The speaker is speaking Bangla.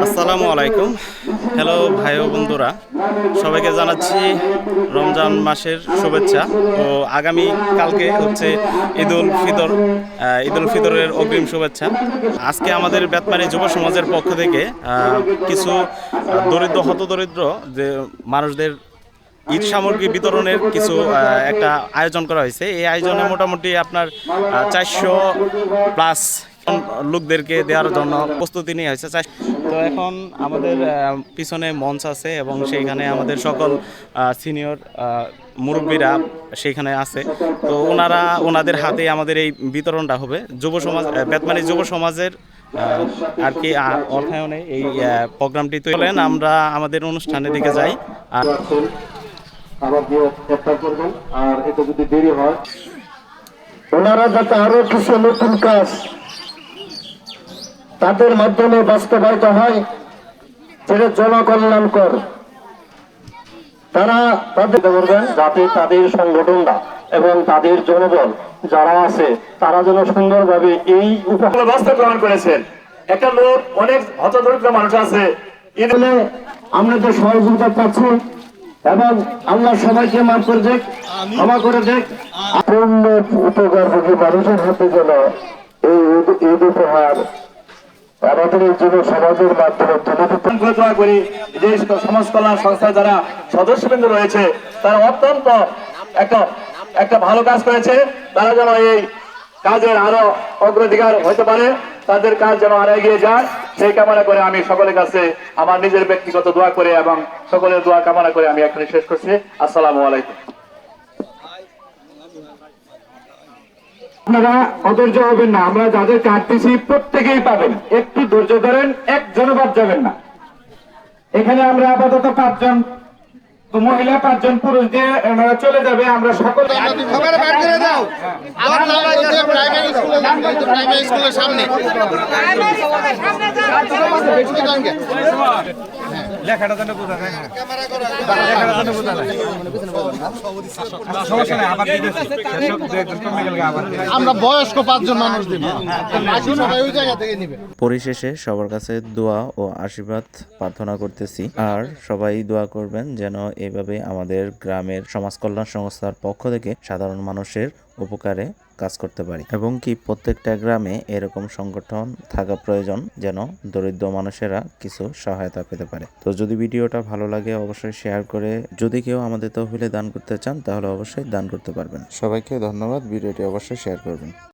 আসসালামু আলাইকুম। হ্যালো ভাই ও বন্ধুরা, সবাইকে জানাচ্ছি রমজান মাসের শুভেচ্ছা। তো আগামী কালকে হচ্ছে ঈদুল ফিতরের অগ্রিম শুভেচ্ছা। আজকে আমাদের বেতমারি যুব সমাজের পক্ষ থেকে কিছু হতদরিদ্র যে মানুষদের ঈদ সামগ্রী বিতরণের কিছু একটা আয়োজন করা হয়েছে। এই আয়োজনে মোটামুটি আপনার 400 প্লাস লোকদেরকে দেওয়ার জন্য প্রস্তুতি নিয়ে হয়েছে। তো এখন আমাদের পিছনে মঞ্চ আছে এবং সেইখানে আমাদের সকল সিনিয়র মুরব্বীরা সেইখানে আছে। তো ওনাদের হাতে আমাদের এই বিতরণটা হবে। যুব সমাজ বেতমারি যুব সমাজের আর কি অর্থায়নে এই প্রোগ্রামটি তৈরি। আমরা আমাদের অনুষ্ঠানের দিকে যাই। আবার দিয়ে চেষ্টা করবেন, আর এটা যদি দেরি হয় ওনারা যাতে আরো কিছু নতুন কাজ তাদের মাধ্যমে বাস্তবায়িত হয়, সেটা জনকল্যাণকর, তারা তাদের করবেন যাতে তাদের সংগঠনটা এবং তাদের জনবল যারা আছে তারা যেন সুন্দরভাবে এই ব্যবস্থা গ্রহণ করেছেন। একটা লোক অনেক হতদরিদ্র মানুষ আছে, আমরা যে সহযোগিতা পাচ্ছি এবং আল্লাহ সবাইকে মাফ করে দেখ, ক্ষমা করে দেখ, উপকারভোগী মানুষের হাতে যেন এই ঈদ উপহার আমাদের এই যুব সমাজের মাধ্যমে তুলে দোয়া করি। যে সমাজ কল্যাণ সংস্থার যারা সদস্যবৃন্দ রয়েছে তারা অত্যন্ত একটা ভালো কাজ করেছে। তারা যেন এই কাজের আরো অগ্রাধিকার হতে পারে, তাদের কাজ যেন আরো এগিয়ে যায়, সেই কামনা করে আমি সকলের কাছে আমার নিজের ব্যক্তিগত দোয়া করে এবং সকলের দোয়া কামনা করে আমি এখানে শেষ করছি। আসসালামু আলাইকুম। আপনারা অধৈর্য হবেন না, আমরা যাদের কাটতেছি প্রত্যেকেই পাবেন, একটু ধৈর্য ধরেন, একজনও বাদ যাবেন না। এখানে আমরা আপাতত 5 জন মহিলা, 5 জন পুরুষ দিয়ে ওনারা চলে যাবে। আমরা সকলে সামনে লেখাটা যেন বোঝা যায় না, আমরা বয়স্ক 5 জন মানুষ দিব, সবাই ওই জায়গা থেকে নিবে। পরিশেষে সবার কাছে দোয়া ও আশীর্বাদ প্রার্থনা করতেছি, আর সবাই দোয়া করবেন যেন এইভাবে আমাদের গ্রামের সমাজ কল্যাণ সংস্থার পক্ষ থেকে সাধারণ মানুষের উপকারে কাজ করতে পারি, এবং কি প্রত্যেকটা গ্রামে এরকম সংগঠন থাকা প্রয়োজন যেন দরিদ্র মানুষেরা কিছু সহায়তা পেতে পারে। তো যদি ভিডিওটা ভালো লাগে অবশ্যই শেয়ার করে, যদি কেউ আমাদের তহবিলে দান করতে চান তাহলে অবশ্যই দান করতে পারবেন। সবাইকে ধন্যবাদ, ভিডিওটি অবশ্যই শেয়ার করবেন।